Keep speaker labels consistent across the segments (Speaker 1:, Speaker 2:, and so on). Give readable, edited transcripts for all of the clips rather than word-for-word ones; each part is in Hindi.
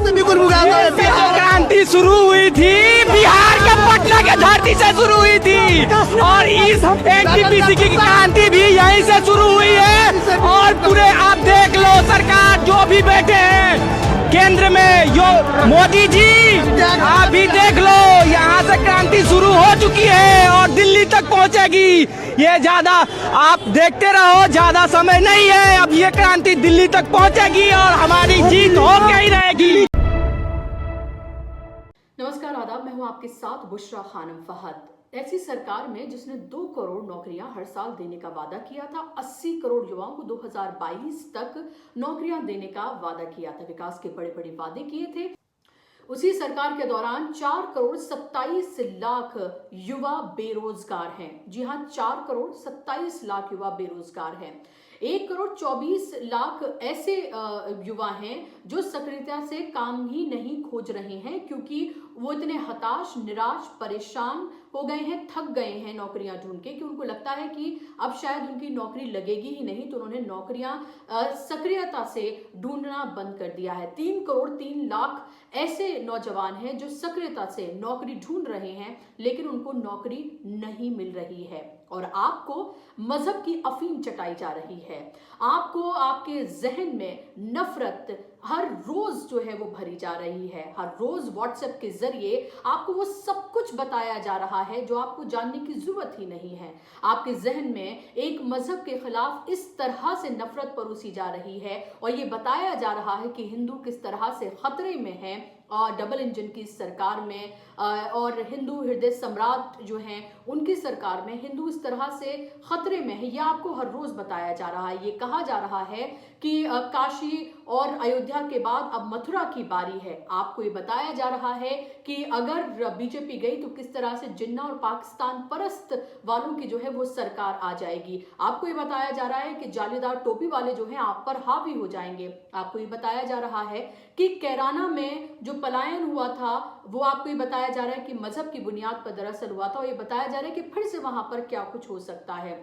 Speaker 1: क्रांति शुरू हुई थी बिहार के पटना के धरती से शुरू हुई थी और इस एनटीपीसी की क्रांति भी यहीं से शुरू हुई है। और पूरे आप देख लो सरकार जो भी बैठे हैं केंद्र में, यो मोदी जी आप भी देख लो, यहाँ से क्रांति शुरू हो चुकी है और दिल्ली तक पहुँचेगी। ये ज्यादा आप देखते रहो, ज्यादा समय नहीं है, अब ये क्रांति दिल्ली तक पहुँचेगी और हमारी जीत होकर ही रहेगी।
Speaker 2: नमस्कार आदाब, मैं हूं आपके साथ बुशरा खानम फहद। ऐसी सरकार में जिसने 2 करोड़ नौकरियां हर साल देने का वादा किया था, 80 करोड़ युवाओं को 2022 तक नौकरियां देने का वादा किया था, विकास के बड़े बड़े वादे किए थे। उसी सरकार के दौरान 4 करोड़ 27 लाख युवा बेरोजगार हैं। जी हां, 4 करोड़ 27 लाख युवा बेरोजगार हैं। 1 करोड़ 24 लाख ऐसे युवा हैं जो सक्रियता से काम ही नहीं खोज रहे हैं, क्योंकि वो इतने हताश, निराश, परेशान हो गए हैं, थक गए हैं नौकरियां ढूंढ के, कि उनको लगता है कि अब शायद उनकी नौकरी लगेगी ही नहीं, तो उन्होंने नौकरियां सक्रियता से ढूंढना बंद कर दिया है। 3 करोड़ 3 लाख ऐसे नौजवान हैं जो सक्रियता से नौकरी ढूंढ रहे हैं, लेकिन उनको नौकरी नहीं मिल रही है। और आपको मजहब की अफीम चटाई जा रही है, आपको आपके जहन में नफरत हर रोज जो है वो भरी जा रही है। हर रोज व्हाट्सएप के जरिए आपको वो सब कुछ बताया जा रहा है जो आपको जानने की जरूरत ही नहीं है। आपके जहन में एक मजहब के खिलाफ इस तरह से नफरत परोसी जा रही है और ये बताया जा रहा है कि हिंदू किस तरह से खतरे में है और डबल इंजन की सरकार में और हिंदू हृदय सम्राट जो हैं उनकी सरकार में हिंदू इस तरह से खतरे में है। यह आपको हर रोज बताया जा रहा है। ये कहा जा रहा है कि काशी और अयोध्या के बाद अब मथुरा की बारी है। आपको ये बताया जा रहा है कि अगर बीजेपी गई तो किस तरह से जिन्ना और पाकिस्तान परस्त वालों की जो है वो सरकार आ जाएगी। आपको ये बताया जा रहा है कि जालीदार टोपी वाले जो हैं आप पर हावी हो जाएंगे। आपको ये बताया जा रहा है कि कैराना में जो पलायन हुआ था वो आपको ये बताया जा रहा है कि मजहब की बुनियाद पर दरअसल हुआ था, और ये बताया जा रहा है कि फिर से वहां पर क्या कुछ हो सकता है,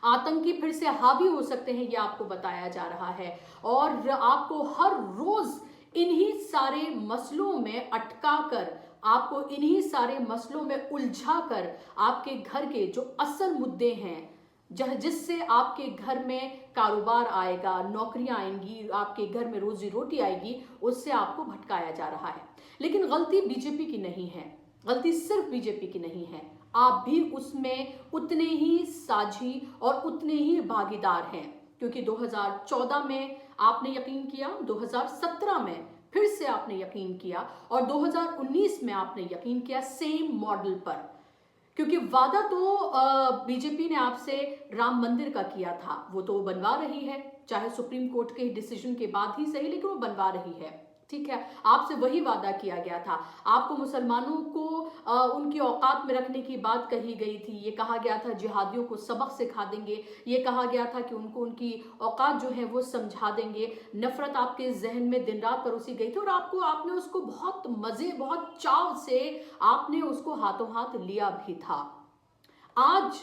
Speaker 2: आतंकी फिर से हावी हो सकते हैं, ये आपको बताया जा रहा है। और आपको हर रोज इन्हीं सारे मसलों में अटका कर, आपको इन्हीं सारे मसलों में उलझा कर आपके घर के जो असल मुद्दे हैं, जिससे आपके घर में कारोबार आएगा, नौकरियां आएंगी, आपके घर में रोजी रोटी आएगी, उससे आपको भटकाया जा रहा है। लेकिन गलती बीजेपी की नहीं है, गलती सिर्फ बीजेपी की नहीं है, आप भी उसमें उतने ही साझी और उतने ही भागीदार हैं। क्योंकि 2014 में आपने यकीन किया, 2017 में फिर से आपने यकीन किया और 2019 में आपने यकीन किया सेम मॉडल पर। क्योंकि वादा तो बीजेपी ने आपसे राम मंदिर का किया था, वो तो बनवा रही है, चाहे सुप्रीम कोर्ट के डिसीजन के बाद ही सही, लेकिन वो बनवा रही है। ठीक है, आपसे वही वादा किया गया था। आपको मुसलमानों को उनकी औकात में रखने की बात कही गई थी। ये कहा गया था जिहादियों को सबक सिखा देंगे, ये कहा गया था कि उनको उनकी औकात जो है वो समझा देंगे। नफरत आपके जहन में दिन रात परोसी गई थी और आपने उसको बहुत मजे, बहुत चाव से आपने उसको हाथों हाथ लिया भी था। आज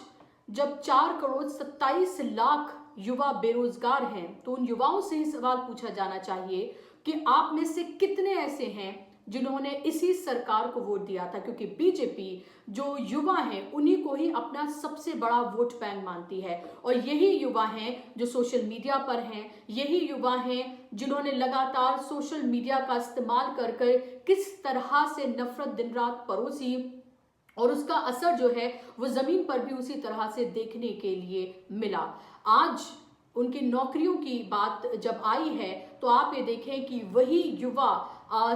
Speaker 2: जब 4 करोड़ 27 लाख युवा बेरोजगार हैं, तो उन युवाओं से ही सवाल पूछा जाना चाहिए कि आप में से कितने ऐसे हैं जिन्होंने इसी सरकार को वोट दिया था। क्योंकि बीजेपी जो युवा हैं उन्हीं को ही अपना सबसे बड़ा वोट बैंक मानती है, और यही युवा हैं जो सोशल मीडिया पर हैं, यही युवा हैं जिन्होंने लगातार सोशल मीडिया का इस्तेमाल कर कर किस तरह से नफरत दिन रात परोसी, और उसका असर जो है वो जमीन पर भी उसी तरह से देखने के लिए मिला। आज उनकी नौकरियों की बात जब आई है तो आप ये देखें कि वही युवा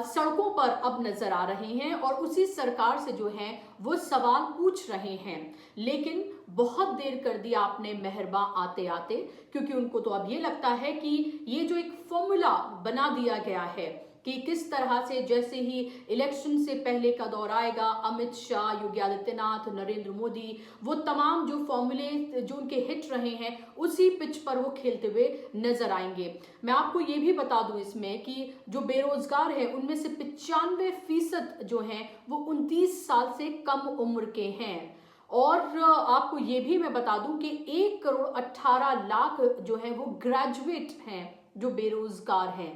Speaker 2: सड़कों पर अब नजर आ रहे हैं और उसी सरकार से जो है वो सवाल पूछ रहे हैं। लेकिन बहुत देर कर दी आपने मेहरबा आते आते, क्योंकि उनको तो अब ये लगता है कि ये जो एक फॉर्मूला बना दिया गया है कि किस तरह से जैसे ही इलेक्शन से पहले का दौर आएगा, अमित शाह, योगी आदित्यनाथ, नरेंद्र मोदी, वो तमाम जो फॉर्मूले जो उनके हिट रहे हैं उसी पिच पर वो खेलते हुए नजर आएंगे। मैं आपको ये भी बता दूं इसमें कि जो बेरोजगार है उनमें से 95% जो हैं वो 29 साल से कम उम्र के हैं। और आपको ये भी मैं बता दूं कि 1 करोड़ 18 लाख जो है वो ग्रेजुएट हैं जो बेरोजगार हैं।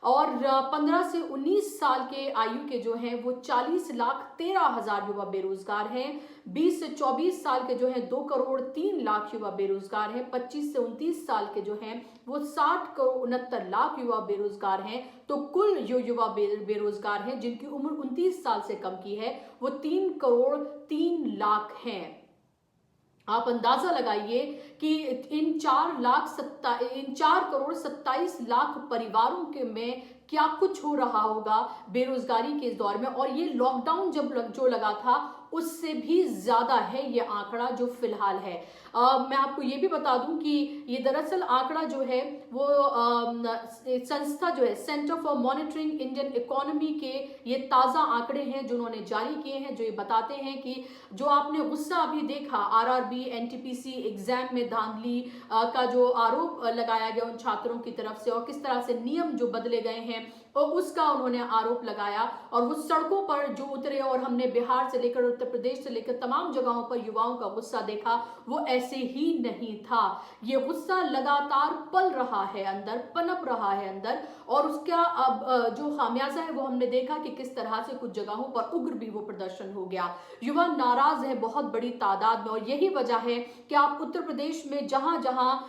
Speaker 2: और 15 से 19 साल के आयु के जो हैं वो 40,13,000 युवा बेरोजगार हैं। 20 से 24 साल के जो हैं 2,03,00,000 युवा बेरोजगार हैं। 25 से 29 साल के जो हैं वो 60,69,00,000 युवा बेरोजगार हैं। तो कुल जो युवा बेरोजगार हैं जिनकी उम्र 29 साल से कम की है वो 3,03,00,000 हैं। आप अंदाजा लगाइए कि इन 4,27,00,000 परिवारों के में क्या कुछ हो रहा होगा बेरोजगारी के इस दौर में। और ये लॉकडाउन जो लगा था उससे भी ज्यादा है ये आंकड़ा जो फिलहाल है। मैं आपको ये भी बता दूं कि ये दरअसल आंकड़ा जो है वो संस्था जो है centre for monitoring Indian economy के ये ताजा आंकड़े हैं जो उन्होंने जारी किए हैं, जो ये बताते हैं कि जो आपने गुस्सा अभी देखा आरआरबी एनटीपीसी एग्जाम में धांधली का जो आरोप लगाया गया उन छात्रों की तरफ से और किस तरह से नियम जो बदले गए हैं और उसका उन्होंने आरोप लगाया और वो सड़कों पर जो उतरे और हमने बिहार से लेकर उत्तर प्रदेश से लेकर तमाम जगहों पर युवाओं का गुस्सा देखा वो ऐसे ही नहीं था। ये गुस्सा लगातार पल रहा है अंदर, पनप रहा है अंदर और उसका अब जो खामियाजा है वो हमने देखा कि किस तरह से कुछ जगहों पर उग्र भी वो प्रदर्शन हो गया। युवा नाराज है बहुत बड़ी तादाद में और यही वजह है कि आप उत्तर प्रदेश में जहां जहां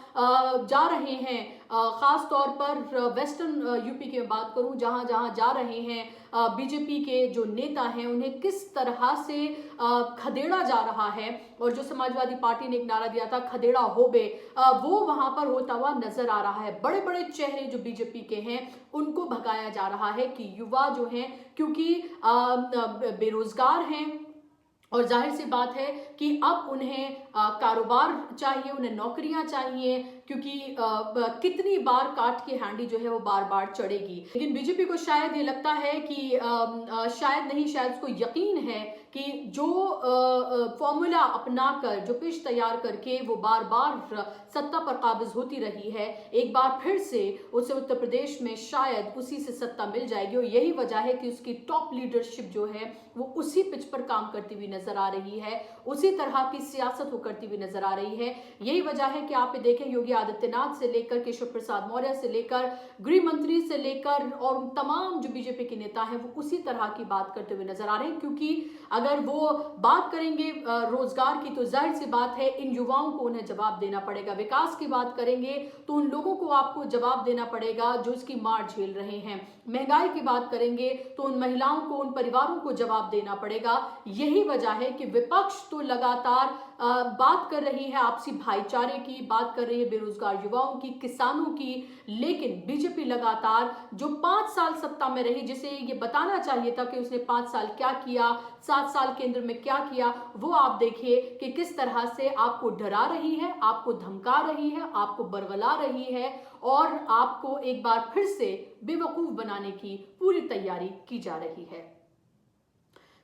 Speaker 2: जा रहे हैं, खास तौर पर वेस्टर्न यूपी की बात करूं, जहां जहां जा रहे हैं बीजेपी के जो नेता हैं उन्हें किस तरह से खदेड़ा जा रहा है। और जो समाजवादी पार्टी ने एक नारा दिया था खदेड़ा होबे, वो वहां पर होता हुआ नजर आ रहा है। बड़े बड़े चेहरे जो बीजेपी के हैं उनको भगाया जा रहा है कि युवा जो हैं क्योंकि बेरोजगार हैं और जाहिर सी बात है कि अब उन्हें कारोबार चाहिए, उन्हें नौकरियां चाहिए क्योंकि कितनी बार काट की हांडी जो है वो बार बार चढ़ेगी। लेकिन बीजेपी को शायद ये लगता है कि शायद उसको यकीन है कि जो फॉर्मूला अपनाकर जो पिच तैयार करके वो बार बार सत्ता पर काबिज होती रही है, एक बार फिर से उसे उत्तर प्रदेश में शायद उसी से सत्ता मिल जाएगी। और यही वजह है कि उसकी टॉप लीडरशिप जो है वो उसी पिच पर काम करती हुई नजर आ रही है, उसी तरह की सियासत वो करती हुई नजर आ रही है। यही वजह है कि आप देखें योगी आदित्यनाथ से लेकर केशव प्रसाद मौर्य से लेकर गृह मंत्री से लेकर और तमाम जो बीजेपी के नेता हैं वो उसी तरह की बात करते हुए नजर आ रहे हैं। क्योंकि अगर वो बात करेंगे रोजगार की तो जाहिर सी बात है इन युवाओं को उन्हें जवाब देना पड़ेगा। विकास की बात करेंगे तो उन लोगों को आपको जवाब देना पड़ेगा जो इसकी मार झेल रहे हैं। महंगाई की बात करेंगे तो उन महिलाओं को, उन परिवारों को जवाब देना पड़ेगा। यही वजह है कि विपक्ष तो लगातार बात कर रही है आपसी भाईचारे की, बात कर रही है बेरोजगार युवाओं की, किसानों की, लेकिन बीजेपी लगातार जो 5 साल सत्ता में रही, जिसे ये बताना चाहिए था कि उसने 5 साल क्या किया, 7 साल केंद्र में क्या किया, वो आप देखिए कि किस तरह से आपको डरा रही है, आपको धमका रही है, आपको बरगला रही है और आपको एक बार फिर से बेवकूफ बनाने की पूरी तैयारी की जा रही है।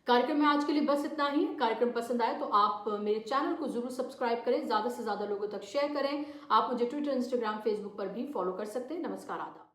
Speaker 2: कार्यक्रम में आज के लिए बस इतना ही। कार्यक्रम पसंद आए तो आप मेरे चैनल को जरूर सब्सक्राइब करें, ज्यादा से ज्यादा लोगों तक शेयर करें। आप मुझे ट्विटर, इंस्टाग्राम, फेसबुक पर भी फॉलो कर सकते हैं। नमस्कार, आदाब।